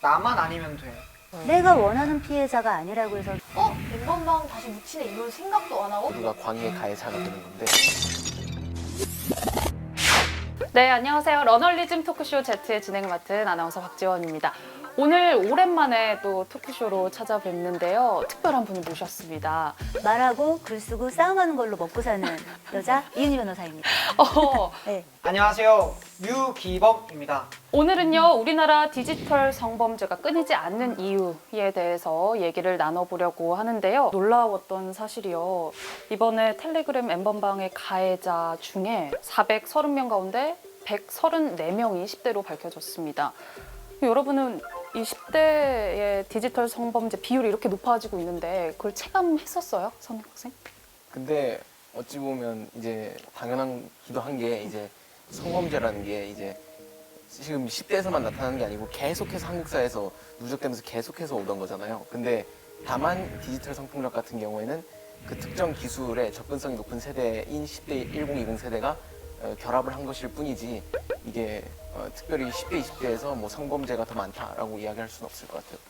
나만 아니면 돼. 내가 원하는 피해자가 아니라고 해서 엠번방 다시 묻히네 이런 생각도 안 하고? 누가 광희의 가해자가 되는 건데. 네, 안녕하세요. 러널리즘 토크쇼 Z의 진행을 맡은 아나운서 박지원입니다. 오늘 오랜만에 또 토크쇼로 찾아뵙는데요. 특별한 분을 모셨습니다. 말하고 글 쓰고 싸움하는 걸로 먹고 사는 여자 이은희 변호사입니다. 네. 안녕하세요. 류기범입니다. 오늘은요, 우리나라 디지털 성범죄가 끊이지 않는 이유에 대해서 얘기를 나눠보려고 하는데요. 놀라웠던 사실이요. 이번에 텔레그램 엠번방의 가해자 중에 430명 가운데 134명이 10대로 밝혀졌습니다. 여러분은 이 10대의 디지털 성범죄 비율이 이렇게 높아지고 있는데 그걸 체감했었어요? 선생님? 근데 어찌 보면 이제 당연하기도 한 게 이제 성범죄라는 게 이제 지금 10대에서만 나타나는 게 아니고 계속해서 한국 사회에서 누적되면서 계속해서 오던 거잖아요. 근데 다만 디지털 성폭력 같은 경우에는 그 특정 기술에 접근성이 높은 세대인 10대 1020 세대가 결합을 한 것일 뿐이지 이게 특별히 10대, 20대에서 뭐 성범죄가 더 많다라고 이야기할 수는 없을 것 같아요.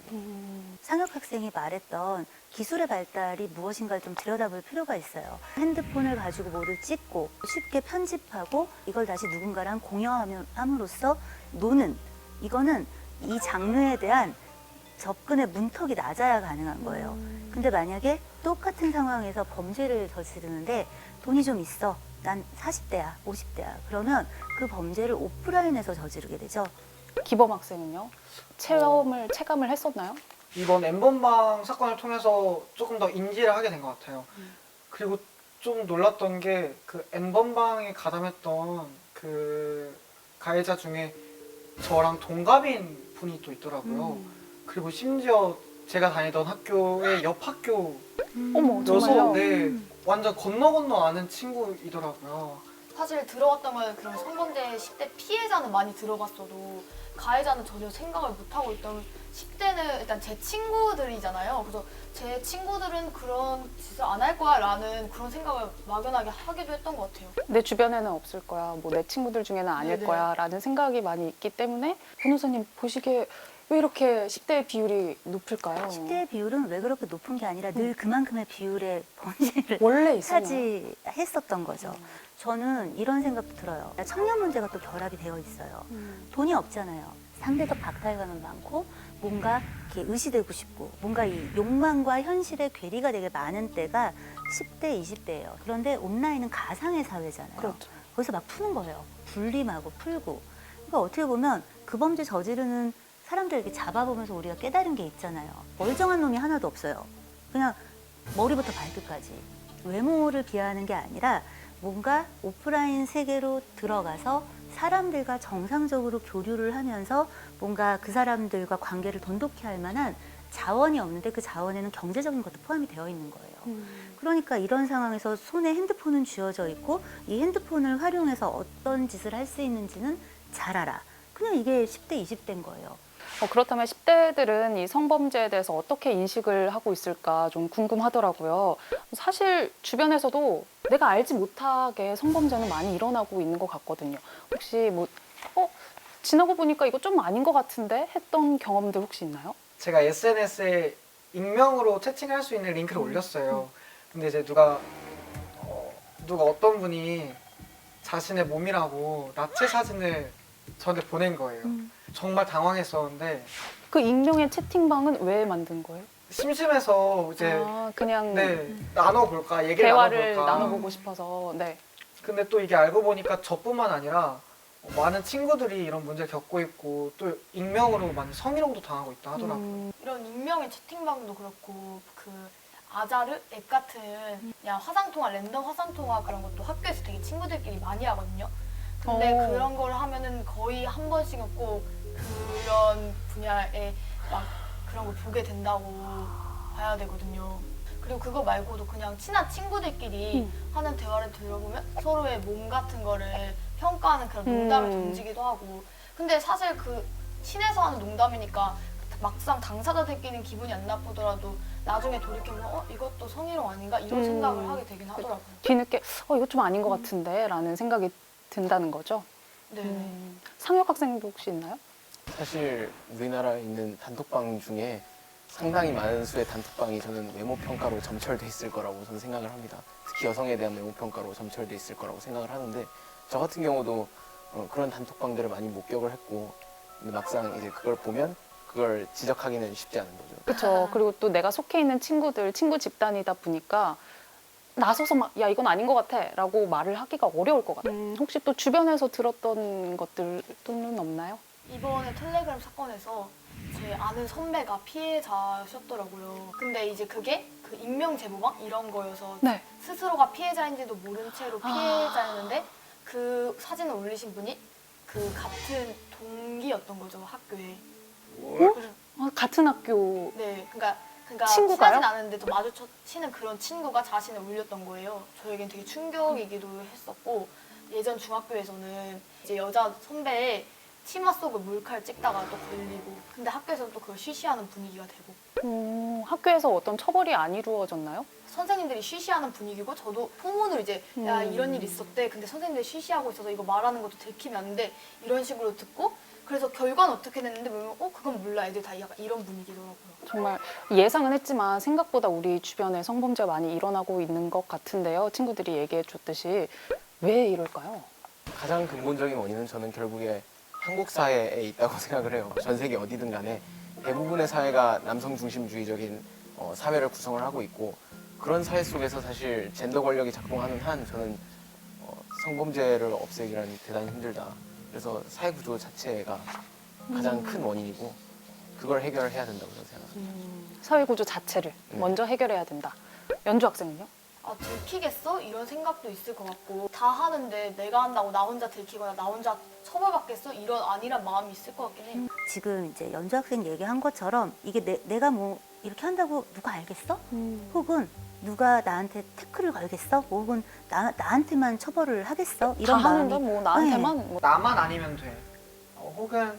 상혁 학생이 말했던 기술의 발달이 무엇인가를 좀 들여다볼 필요가 있어요. 핸드폰을 가지고 뭐를 찍고 쉽게 편집하고 이걸 다시 누군가랑 공유함으로써 노는, 이거는 이 장르에 대한 접근의 문턱이 낮아야 가능한 거예요. 근데 만약에 똑같은 상황에서 범죄를 저지르는데 돈이 좀 있어, 난 40대야, 50대야. 그러면 그 범죄를 오프라인에서 저지르게 되죠. 기범 학생은요? 체감을 했었나요? 이번 엠번방 사건을 통해서 조금 더 인지를 하게 된 것 같아요. 그리고 좀 놀랐던 게 그 엠번방에 가담했던 그 가해자 중에 저랑 동갑인 분이 또 있더라고요. 그리고 심지어 제가 다니던 학교의 옆 학교 어머, 여서 정말요? 네, 완전 건너 아는 친구이더라고요. 사실 들어왔던 건 그런 성범죄 10대 피해자는 많이 들어봤어도 가해자는 전혀 생각을 못하고 있던 10대는 일단 제 친구들이잖아요. 그래서 제 친구들은 그런 짓을 안 할 거야 라는 그런 생각을 막연하게 하기도 했던 것 같아요. 내 주변에는 없을 거야, 뭐 내 친구들 중에는 아닐 네네. 거야 라는 생각이 많이 있기 때문에 변호사님 보시기에 왜 이렇게 10대의 비율이 높을까요? 10대의 비율은 왜 그렇게 높은 게 아니라 늘 그만큼의 비율의 범죄를 원래 있었나요? 차지했었던 거죠. 저는 이런 생각도 들어요. 청년 문제가 또 결합이 되어 있어요. 돈이 없잖아요. 상대적 박탈감은 많고 뭔가 이렇게 의시되고 싶고 뭔가 이 욕망과 현실의 괴리가 되게 많은 때가 10대, 20대예요. 그런데 온라인은 가상의 사회잖아요. 그렇죠. 거기서 막 푸는 거예요. 불림하고 풀고. 그러니까 어떻게 보면 그 범죄 저지르는 사람들 이렇게 잡아보면서 우리가 깨달은 게 있잖아요. 멀쩡한 놈이 하나도 없어요. 그냥 머리부터 발끝까지. 외모를 비하하는 게 아니라 뭔가 오프라인 세계로 들어가서 사람들과 정상적으로 교류를 하면서 뭔가 그 사람들과 관계를 돈독히 할 만한 자원이 없는데 그 자원에는 경제적인 것도 포함이 되어 있는 거예요. 그러니까 이런 상황에서 손에 핸드폰은 쥐어져 있고 이 핸드폰을 활용해서 어떤 짓을 할 수 있는지는 잘 알아. 그냥 이게 10대, 20대인 거예요. 그렇다면 10대들은 이 성범죄에 대해서 어떻게 인식을 하고 있을까 좀 궁금하더라고요. 사실 주변에서도 내가 알지 못하게 성범죄는 많이 일어나고 있는 것 같거든요. 혹시 뭐 지나고 보니까 이거 좀 아닌 것 같은데 했던 경험들 혹시 있나요? 제가 SNS에 익명으로 채팅할 수 있는 링크를 올렸어요. 근데 이제 누가 어떤 분이 자신의 몸이라고 나체 사진을 저한테 보낸 거예요. 정말 당황했었는데 그 익명의 채팅방은 왜 만든 거예요? 심심해서 이제 그냥 나눠볼까, 얘기를 대화를 나눠볼까. 나눠보고 싶어서. 네. 근데 또 이게 알고 보니까 저뿐만 아니라 많은 친구들이 이런 문제를 겪고 있고 또 익명으로 많이 성희롱도 당하고 있다 하더라고요. 이런 익명의 채팅방도 그렇고 그 아자르 앱 같은 그냥 화상통화, 랜덤 화상통화 그런 것도 학교에서 되게 친구들끼리 많이 하거든요. 근데 그런 걸 하면은 거의 한 번씩은 꼭 그런 분야에 막 그런 걸 보게 된다고 봐야 되거든요. 그리고 그거 말고도 그냥 친한 친구들끼리 하는 대화를 들어보면 서로의 몸 같은 거를 평가하는 그런 농담을 던지기도 하고. 근데 사실 그 친해서 하는 농담이니까 막상 당사자들끼리는 기분이 안 나쁘더라도 나중에 돌이켜보면 이것도 성희롱 아닌가 이런 생각을 하게 되긴 하더라고요. 뒤늦게 이거 좀 아닌 것 같은데 라는 생각이 든다는 거죠. 네. 상혁 학생도 혹시 있나요? 사실 우리나라에 있는 단톡방 중에 상당히 많은 수의 단톡방이 저는 외모 평가로 점철돼 있을 거라고 저는 생각을 합니다. 특히 여성에 대한 외모 평가로 점철돼 있을 거라고 생각을 하는데 저 같은 경우도 그런 단톡방들을 많이 목격을 했고 근데 막상 이제 그걸 보면 그걸 지적하기는 쉽지 않은 거죠. 그렇죠. 그리고 또 내가 속해 있는 친구들, 친구 집단이다 보니까 나서서 막 야 이건 아닌 것 같아라고 말을 하기가 어려울 것 같아요. 혹시 또 주변에서 들었던 것들은 없나요? 이번에 텔레그램 사건에서 제 아는 선배가 피해자셨더라고요. 근데 이제 그게 그 익명 제보방 이런 거여서 네. 스스로가 피해자인지도 모른 채로 피해자였는데 그 사진을 올리신 분이 그 같은 동기였던 거죠, 학교에. 그래서 같은 학교. 네, 그러니까 친구가요? 친하진 않은데 또 마주치는 그런 친구가 자신을 올렸던 거예요. 저에겐 되게 충격이기도 했었고 예전 중학교에서는 이제 여자 선배의 치마 속을 몰카를 찍다가 또 걸리고 근데 학교에서는 또 그걸 쉬쉬하는 분위기가 되고 학교에서 어떤 처벌이 안 이루어졌나요? 선생님들이 쉬쉬하는 분위기고 저도 소문을 이제 야 이런 일 있었대 근데 선생님들이 쉬쉬하고 있어서 이거 말하는 것도 들키면 안 돼 이런 식으로 듣고 그래서 결과는 어떻게 됐는데 보면 그건 몰라 애들 다 약간 이런 분위기더라고요. 정말 예상은 했지만 생각보다 우리 주변에 성범죄가 많이 일어나고 있는 것 같은데요. 친구들이 얘기해 줬듯이 왜 이럴까요? 가장 근본적인 원인은 저는 결국에 한국 사회에 있다고 생각을 해요. 전 세계 어디든 간에 대부분의 사회가 남성 중심주의적인 사회를 구성을 하고 있고 그런 사회 속에서 사실 젠더 권력이 작동하는 한 저는 성범죄를 없애기란 대단히 힘들다. 그래서 사회 구조 자체가 가장 큰 원인이고 그걸 해결해야 된다고 저는 생각합니다. 사회 구조 자체를 먼저 해결해야 된다. 연주 학생은요? 아 들키겠어? 이런 생각도 있을 것 같고 다 하는데 내가 한다고 나 혼자 들키거나 나 혼자 처벌받겠어? 이런 안일한 마음이 있을 것 같긴 해요. 지금 이제 연주 학생 얘기한 것처럼 이게 내가 뭐 이렇게 한다고 누가 알겠어? 혹은 누가 나한테 태클을 걸겠어? 혹은 나한테만 처벌을 하겠어? 다 이런 하는데 마음이 뭐 나한테만 뭐. 나만 아니면 돼. 혹은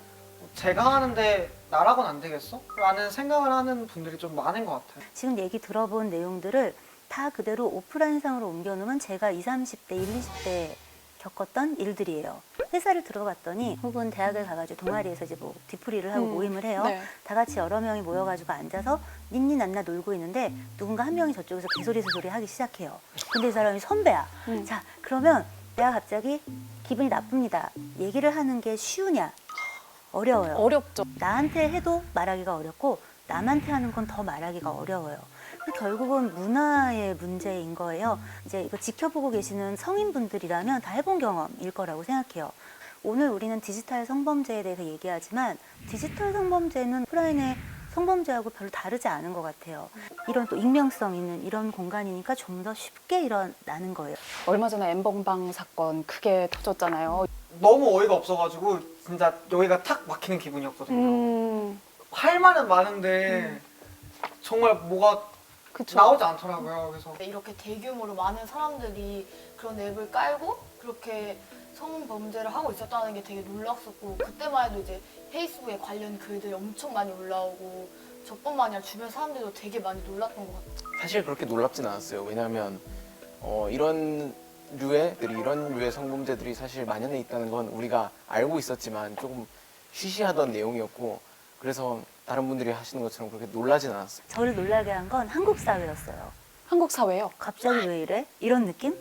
제가 하는데 나라고는 안 되겠어? 라는 생각을 하는 분들이 좀 많은 것 같아요. 지금 얘기 들어본 내용들을 다 그대로 오프라인상으로 옮겨놓으면 제가 20, 30대, 1, 20대 겪었던 일들이에요. 회사를 들어갔더니 혹은 대학을 가가지고 동아리에서 이제 뭐 뒤풀이를 하고 모임을 해요. 네. 다 같이 여러 명이 모여가지고 앉아서 닌니 난나 놀고 있는데 누군가 한 명이 저쪽에서 개소리 소리 하기 시작해요. 근데 이 사람이 선배야. 자, 그러면 내가 갑자기 기분이 나쁩니다. 얘기를 하는 게 쉬우냐? 어려워요. 어렵죠. 나한테 해도 말하기가 어렵고 남한테 하는 건 더 말하기가 어려워요. 결국은 문화의 문제인 거예요. 이제 이거 지켜보고 계시는 성인분들이라면 다 해본 경험일 거라고 생각해요. 오늘 우리는 디지털 성범죄에 대해서 얘기하지만 디지털 성범죄는 오프라인의 성범죄하고 별로 다르지 않은 것 같아요. 이런 또 익명성 있는 이런 공간이니까 좀 더 쉽게 일어나는 거예요. 얼마 전에 엠번방 사건 크게 터졌잖아요. 너무 어이가 없어가지고 진짜 여기가 탁 막히는 기분이었거든요. 할 말은 많은데 정말 뭐가 그쵸. 나오지 않더라고요. 그래서 이렇게 대규모로 많은 사람들이 그런 앱을 깔고 그렇게 성범죄를 하고 있었다는 게 되게 놀랐었고 그때만 해도 이제 페이스북에 관련 글들이 엄청 많이 올라오고 저뿐만 아니라 주변 사람들도 되게 많이 놀랐던 것 같아요. 사실 그렇게 놀랍진 않았어요. 왜냐하면 이런 류의 성범죄들이 사실 만연해 있다는 건 우리가 알고 있었지만 조금 쉬쉬하던 내용이었고 그래서 다른 분들이 하시는 것처럼 그렇게 놀라진 않았어요. 저를 놀라게 한 건 한국 사회였어요. 한국 사회요. 갑자기 왜 이래? 이런 느낌?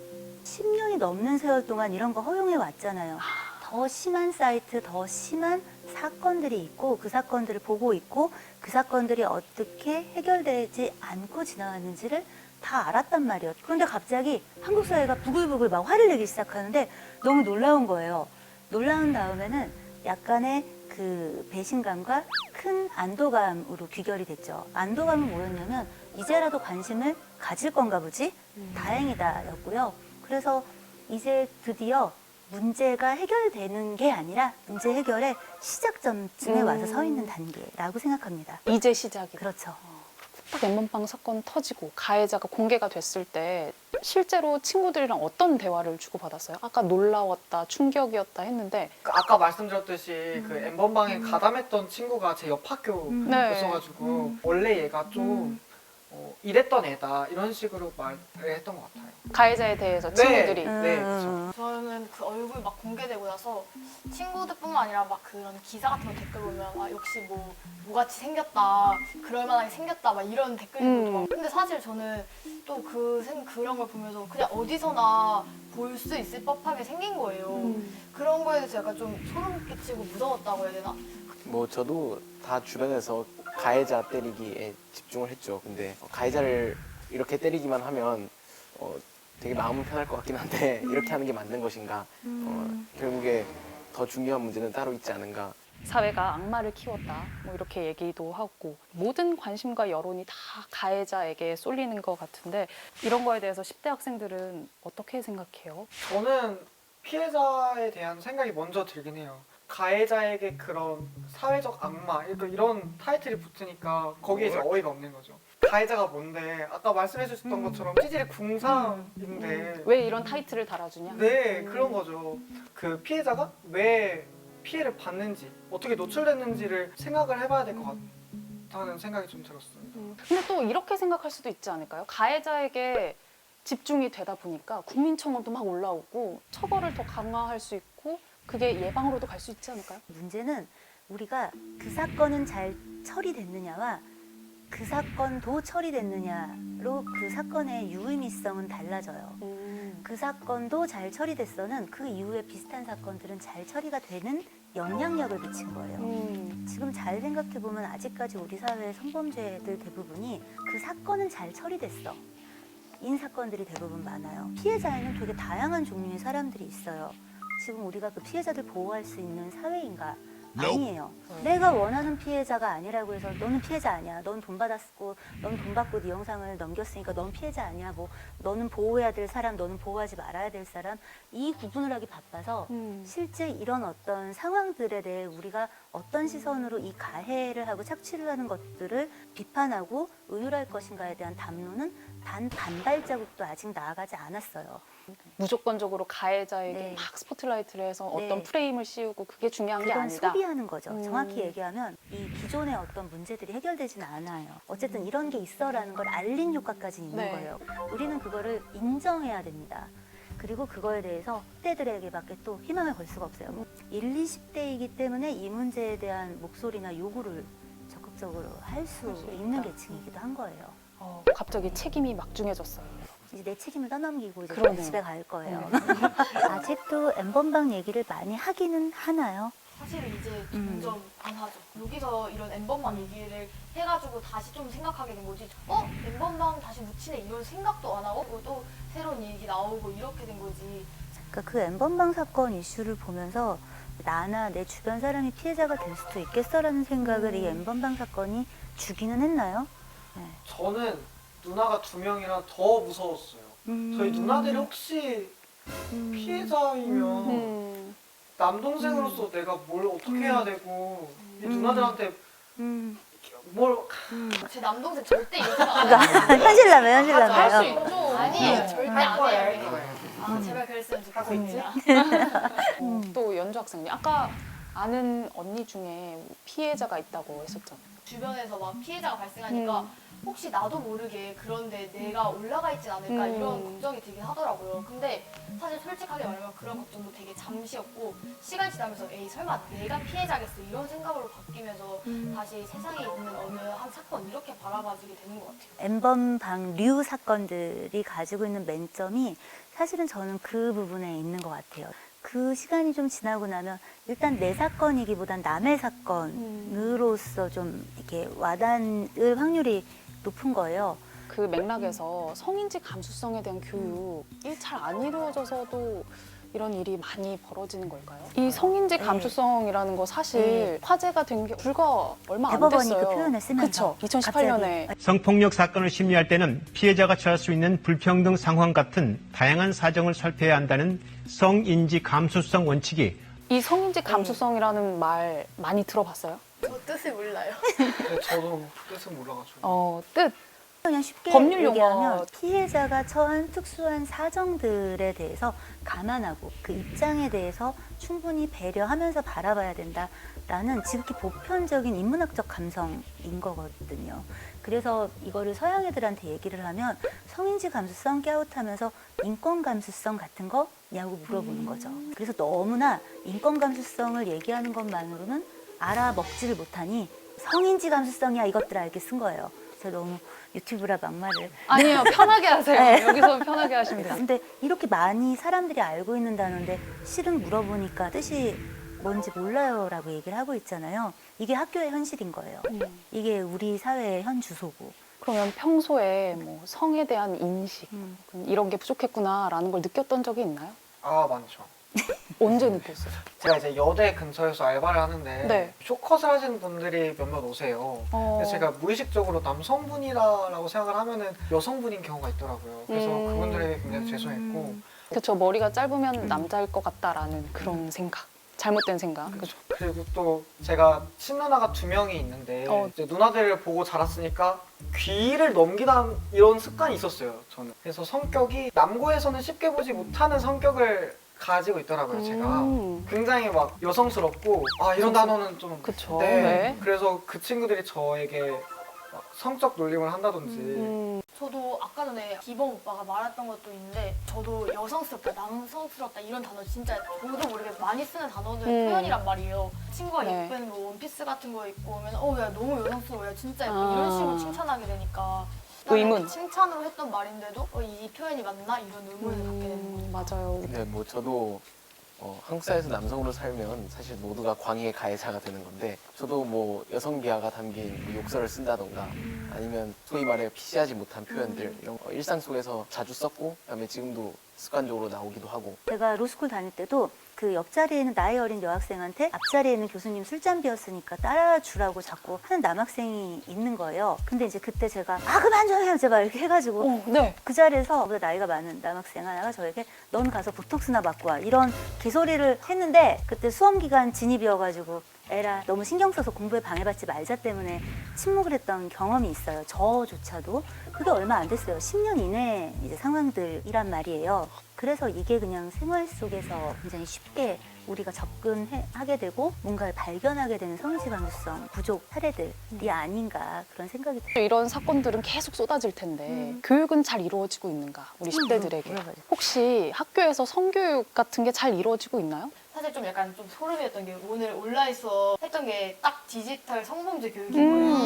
10년이 넘는 세월 동안 이런 거 허용해 왔잖아요. 더 심한 사이트, 더 심한 사건들이 있고 그 사건들을 보고 있고 그 사건들이 어떻게 해결되지 않고 지나갔는지를 다 알았단 말이에요. 그런데 갑자기 한국 사회가 부글부글 막 화를 내기 시작하는데 너무 놀라운 거예요. 놀라운 다음에는 약간의 그 배신감과 큰 안도감으로 귀결이 됐죠. 안도감은 뭐였냐면 이제라도 관심을 가질 건가 보지? 다행이다 였고요. 그래서 이제 드디어 문제가 해결되는 게 아니라 문제 해결의 시작점쯤에 와서 서 있는 단계라고 생각합니다. 이제 시작이다. 그렇죠. 딱 엠번방 사건 터지고 가해자가 공개가 됐을 때 실제로 친구들이랑 어떤 대화를 주고받았어요? 아까 놀라웠다, 충격이었다 했는데 아까 말씀드렸듯이 그 엠번방에 가담했던 친구가 제 옆 네. 학교였어가지고 원래 얘가 좀 이랬던 애다 이런 식으로 말을 했던 것 같아요. 가해자에 대해서 친구들이. 네, 그렇죠. 저는 그 얼굴 막 공개되고 나서 친구들뿐만 아니라 막 그런 기사 같은 거 댓글 보면 아, 역시 뭐같이 생겼다, 그럴 만하게 생겼다 막 이런 댓글도 막. 근데 사실 저는 또 그런 걸 보면서 그냥 어디서나 볼 수 있을 법하게 생긴 거예요. 그런 거에 대해서 약간 좀 소름 끼치고 무서웠다고 해야 되나? 뭐 저도 다 주변에서 가해자 때리기에 집중을 했죠. 근데 가해자를 이렇게 때리기만 하면 되게 마음은 편할 것 같긴 한데 이렇게 하는 게 맞는 것인가? 결국에 더 중요한 문제는 따로 있지 않은가? 사회가 악마를 키웠다. 뭐 이렇게 얘기도 하고 모든 관심과 여론이 다 가해자에게 쏠리는 것 같은데 이런 거에 대해서 10대 학생들은 어떻게 생각해요? 저는 피해자에 대한 생각이 먼저 들긴 해요. 가해자에게 그런 사회적 악마 이런 타이틀이 붙으니까 거기에 이제 어이가 없는 거죠. 가해자가 뭔데 아까 말씀해 주셨던 것처럼 찌질의 궁상인데 왜 이런 타이틀을 달아주냐? 네 그런 거죠. 그 피해자가 왜 피해를 받는지 어떻게 노출됐는지를 생각을 해봐야 될 것 같다는 생각이 좀 들었습니다. 근데 또 이렇게 생각할 수도 있지 않을까요? 가해자에게 집중이 되다 보니까 국민청원도 막 올라오고 처벌을 더 강화할 수 있고 그게 예방으로도 갈 수 있지 않을까요? 문제는 우리가 그 사건은 잘 처리됐느냐와 그 사건도 처리됐느냐로 그 사건의 유의미성은 달라져요. 그 사건도 잘 처리됐어는 그 이후에 비슷한 사건들은 잘 처리가 되는 영향력을 미친 거예요. 지금 잘 생각해보면 아직까지 우리 사회의 성범죄들 대부분이 그 사건은 잘 처리됐어. 인 사건들이 대부분 많아요. 피해자에는 되게 다양한 종류의 사람들이 있어요. 지금 우리가 그 피해자들 보호할 수 있는 사회인가? 아니에요. 내가 원하는 피해자가 아니라고 해서 너는 피해자 아니야. 넌 돈 받았고, 넌 돈 받고 네 영상을 넘겼으니까 넌 피해자 아니야. 뭐 너는 보호해야 될 사람, 너는 보호하지 말아야 될 사람. 이 구분을 하기 바빠서 실제 이런 어떤 상황들에 대해 우리가 어떤 시선으로 이 가해를 하고 착취를 하는 것들을 비판하고 의율할 것인가에 대한 담론은 단 반발자국도 아직 나아가지 않았어요. 무조건적으로 가해자에게 네. 막 스포트라이트를 해서 네. 어떤 프레임을 씌우고 그게 중요한 게 그건 아니다. 소비하는 거죠. 정확히 얘기하면 이 기존의 어떤 문제들이 해결되지는 않아요. 어쨌든 이런 게 있어라는 걸 알린 효과까지 있는 네. 거예요. 우리는 그거를 인정해야 됩니다. 그리고 그거에 대해서 10대들에게밖에 또 희망을 걸 수가 없어요. 1, 20대이기 때문에 이 문제에 대한 목소리나 요구를 적극적으로 할 수 있는 계층이기도 한 거예요. 갑자기 책임이 막중해졌어요. 이제 내 책임을 떠넘기고 이제 그러네요. 집에 갈 거예요. 아직도 엠번방 얘기를 많이 하기는 하나요? 사실은 이제 점점 안 하죠. 여기서 이런 엠번방 얘기를 해가지고 다시 좀 생각하게 된 거지. 엠번방 다시 묻히네 이런 생각도 안 하고 또 새로운 얘기 나오고 이렇게 된 거지. 그러니까 그 엠번방 사건 이슈를 보면서 나나 내 주변 사람이 피해자가 될 수도 있겠어라는 생각을 이 엠번방 사건이 주기는 했나요? 네. 저는 누나가 2명이라 더 무서웠어요. 저희 누나들이 혹시 피해자이면 남동생으로서 내가 뭘 어떻게 해야 되고 이 누나들한테 뭘 제 남동생 절대 이렇게 안 해요. 현실남매 할 수 현실남매요. 있죠. 아니에요. 절대 할 안 거예요, 해요. 할 거예요. 아, 제발 그랬으면 좋겠습니다. 또 연주 학생님 아까 아는 언니 중에 피해자가 있다고 했었잖아요. 주변에서 막 피해자가 발생하니까 혹시 나도 모르게 그런데 내가 올라가 있진 않을까 이런 걱정이 들긴 하더라고요. 근데 사실 솔직하게 말하면 그런 걱정도 되게 잠시였고 시간이 지나면서 에이 설마 내가 피해자겠어 이런 생각으로 바뀌면서 다시 세상에 있는 어느 한 사건 이렇게 바라봐지게 되는 것 같아요. 엠번방류 사건들이 가지고 있는 맹점이 사실은 저는 그 부분에 있는 것 같아요. 그 시간이 좀 지나고 나면 일단 내 사건이기보단 남의 사건으로서 좀 이렇게 와닿을 확률이 높은 거예요. 그 맥락에서 성인지 감수성에 대한 교육이 잘 안 이루어져서도 이런 일이 많이 벌어지는 걸까요? 이 성인지 네. 감수성이라는 거 사실 네. 화제가 된 게 불과 얼마 안 대법원이 됐어요. 그 표현을 쓰면서 그쵸? 2018년에 갑자기. 성폭력 사건을 심리할 때는 피해자가 처할 수 있는 불평등 상황 같은 다양한 사정을 살펴야 한다는 성인지 감수성 원칙이 이 성인지 감수성이라는 말 많이 들어봤어요? 저 뜻을 몰라요. 네, 저도 뜻은 몰라가지고 뜻 그냥 쉽게 법률 용어. 얘기하면 피해자가 처한 특수한 사정들에 대해서 감안하고 그 입장에 대해서 충분히 배려하면서 바라봐야 된다라는 지극히 보편적인 인문학적 감성인 거거든요. 그래서 이거를 서양 애들한테 얘기를 하면 성인지 감수성 깨우트하면서 인권 감수성 같은 거냐고 물어보는 거죠. 그래서 너무나 인권 감수성을 얘기하는 것만으로는 알아먹지를 못하니 성인지 감수성이야 이것들아 이렇게 쓴 거예요. 제가 너무 유튜브라 막말을. 아니에요. 편하게 하세요. 네. 여기서 편하게 하시면 돼요. 근데 이렇게 많이 사람들이 알고 있는 단어인데 실은 물어보니까 뜻이 뭔지 몰라요라고 얘기를 하고 있잖아요. 이게 학교의 현실인 거예요. 이게 우리 사회의 현 주소고. 그러면 평소에 뭐 성에 대한 인식 이런 게 부족했구나라는 걸 느꼈던 적이 있나요? 아, 많죠. 언제 느꼈어요? 제가 이제 여대 근처에서 알바를 하는데 네. 쇼컷을 하시는 분들이 몇몇 오세요. 그래서 제가 무의식적으로 남성분이라고 생각을 하면은 여성분인 경우가 있더라고요. 그래서 그분들에게 굉장히 죄송했고 그쵸, 머리가 짧으면 남자일 것 같다라는 그런 생각, 잘못된 생각. 그죠? 그리고 또 제가 친누나가 2명이 있는데 이제 누나들을 보고 자랐으니까 귀를 넘기던 이런 습관이 있었어요. 저는. 그래서 성격이 남고에서는 쉽게 보지 못하는 성격을 가지고 있더라고요. 제가 굉장히 막 여성스럽고 아 이런 단어는 좀 그쵸. 네. 네. 그래서 그 친구들이 저에게 막 성적 놀림을 한다든지 저도 아까 전에 기범 오빠가 말했던 것도 있는데 저도 여성스럽다, 남성스럽다 이런 단어 진짜 저도 모르게 많이 쓰는 단어들 표현이란 말이에요. 친구가 네. 예쁜 뭐 원피스 같은 거 입고 오면 야 너무 여성스러워, 야 진짜 예뻐 이런 식으로 칭찬하게 되니까 의문. 칭찬으로 했던 말인데도 이 표현이 맞나 이런 의문을 갖게 되는 거죠. 맞아요. 근데 뭐 저도 한국 사회에서 남성으로 살면 사실 모두가 광의의 가해자가 되는 건데 저도 뭐 여성 비하가 담긴 뭐 욕설을 쓴다던가 아니면 소위 말해 피시하지 못한 표현들 이런 거 일상 속에서 자주 썼고 그다음에 지금도 습관적으로 나오기도 하고 제가 로스쿨 다닐 때도 그 옆자리에 있는 나이 어린 여학생한테 앞자리에 있는 교수님 술잔 비었으니까 따라주라고 자꾸 하는 남학생이 있는 거예요. 근데 이제 그때 제가 그만 좀 해요 제발 이렇게 해가지고 네. 그 자리에서 저보다 나이가 많은 남학생 하나가 저에게 넌 가서 보톡스나 맞고 와 이런 개소리를 했는데 그때 수험기간 진입이어가지고 에라 너무 신경 써서 공부에 방해받지 말자 때문에 침묵을 했던 경험이 있어요. 저조차도 그게 얼마 안 됐어요. 10년 이내 이제 상황들이란 말이에요. 그래서 이게 그냥 생활 속에서 굉장히 쉽게 우리가 접근하게 되고 뭔가를 발견하게 되는 성인지 감수성 부족 사례들이 아닌가 그런 생각이 들어요. 이런 사건들은 계속 쏟아질 텐데 교육은 잘 이루어지고 있는가 우리 10대들에게 물어봐야죠. 혹시 학교에서 성교육 같은 게 잘 이루어지고 있나요? 사실 좀 약간 좀 소름이었던 게 오늘 온라인 수업 했던 게 딱 디지털 성범죄 교육인 거예요.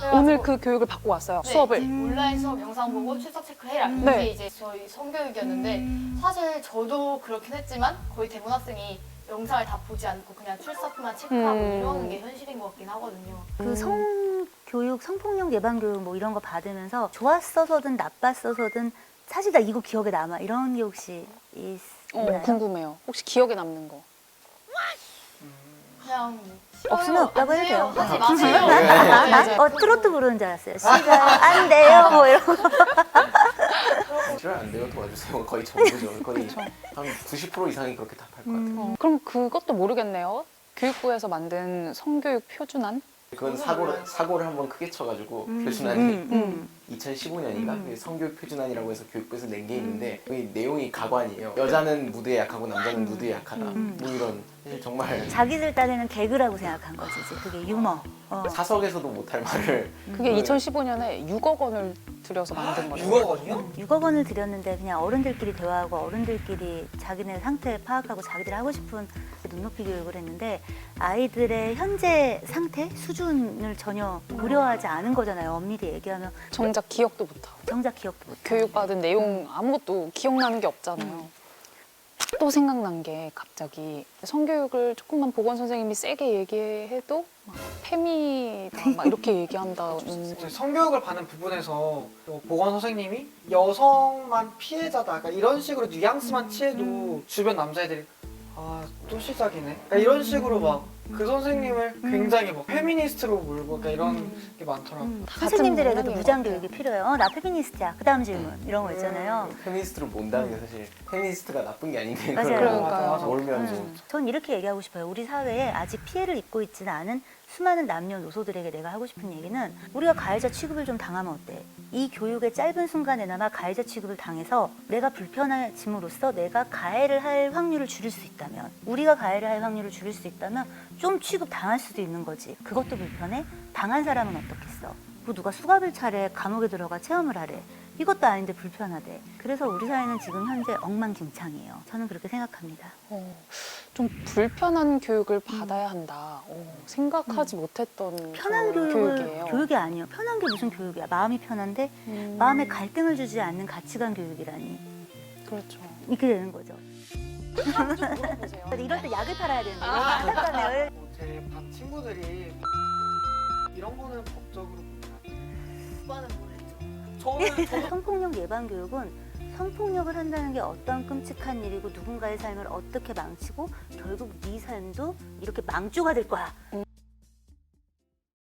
그래가지고 오늘 그 교육을 받고 왔어요. 네, 수업을. 온라인 수업 영상 보고 출석 체크해라 네. 이게 이제 저희 성교육이었는데 사실 저도 그렇긴 했지만 거의 대부분 학생이 영상을 다 보지 않고 그냥 출석만 체크하고 이러는 게 현실인 것 같긴 하거든요. 그 성교육, 성폭력 예방교육 뭐 이런 거 받으면서 좋았어서든 나빴어서든 사실 나 이거 기억에 남아 이런 게 혹시 있나요? 궁금해요. 혹시 기억에 남는 거? 그냥 없으면 없다고 해도 돼요. 하지 마세요. 트로트 부르는 줄 알았어요. 시작 안 돼요 뭐 이런 거. 싫어요 안 돼요 도와주세요 거의 전부죠 거의 한 90% 이상이 그렇게 답할 것 같아요. 그럼 그것도 모르겠네요. 교육부에서 만든 성교육 표준안? 그건 사고를 한번 크게 쳐가지고 표준안이 2015년인가 성교육 표준안이라고 해서 교육부에서 낸 게 있는데 그 내용이 가관이에요. 여자는 무드에 약하고 남자는 무드에 약하다. 뭐 이런 사실 정말 자기들 딴에는 개그라고 생각한 거지 이제 그게 유머. 사석에서도 못할 말을 그게 2015년에 6억 원을 들여서 만든 거예요. 6억 원이요? 6억 원을 들였는데 그냥 어른들끼리 대화하고 어른들끼리 자기네 상태 파악하고 자기들이 하고 싶은 눈높이 교육을 했는데 아이들의 현재 상태 수준을 전혀 고려하지 않은 거잖아요. 엄밀히 얘기하면 정작 기억도 못하고 정작 기억도 못. 교육받은 내용 아무것도 기억나는 게 없잖아요. 또 생각난 게 갑자기 성교육을 조금만 보건 선생님이 세게 얘기해도 막 페미다 막 이렇게 얘기한다는 이제 성교육을 받는 부분에서 보건 선생님이 여성만 피해자다 그러니까 이런 식으로 뉘앙스만 취해도 주변 남자애들이 또 시작이네 그러니까 이런 식으로 막 그 선생님을 굉장히 뭐 페미니스트로 몰고 그러니까 이런 게 많더라고요. 선생님들에게도 맥락인 무장 것 같아요. 교육이 필요해요. 나 페미니스트야. 그 다음 질문 이런 거 있잖아요. 페미니스트로 몬다는 게 사실 페미니스트가 나쁜 게 아닌데 맞아요. 그걸 그러니까요. 몰면 좀 전 이렇게 얘기하고 싶어요. 우리 사회에 아직 피해를 입고 있지는 않은 수많은 남녀노소들에게 내가 하고 싶은 얘기는 우리가 가해자 취급을 좀 당하면 어때? 이 교육의 짧은 순간에나마 가해자 취급을 당해서 내가 불편해짐으로써 내가 가해를 할 확률을 줄일 수 있다면 우리가 가해를 할 확률을 줄일 수 있다면 좀 취급 당할 수도 있는 거지. 그것도 불편해? 당한 사람은 어떻겠어? 뭐 누가 수갑을 차래 감옥에 들어가 체험을 하래. 이것도 아닌데 불편하대. 그래서 우리 사회는 지금 현재 엉망진창이에요. 저는 그렇게 생각합니다. 좀 불편한 교육을 받아야 한다. 생각하지 못했던 편한 그런 교육을 교육이 아니에요. 편한 게 무슨 교육이야? 마음이 편한데 마음에 갈등을 주지 않는 가치관 교육이라니 그렇죠. 이렇게 되는 거죠. 물어보세요. 근데 이럴 때 약을 팔아야 되는데 안타깝네요. 제 반 친구들이 이런 거는 법적으로 오빠는 뭘 했죠? 저는 성폭력 예방 교육은 성폭력을 한다는 게 어떤 끔찍한 일이고 누군가의 삶을 어떻게 망치고 결국 네 삶도 이렇게 망주가 될 거야.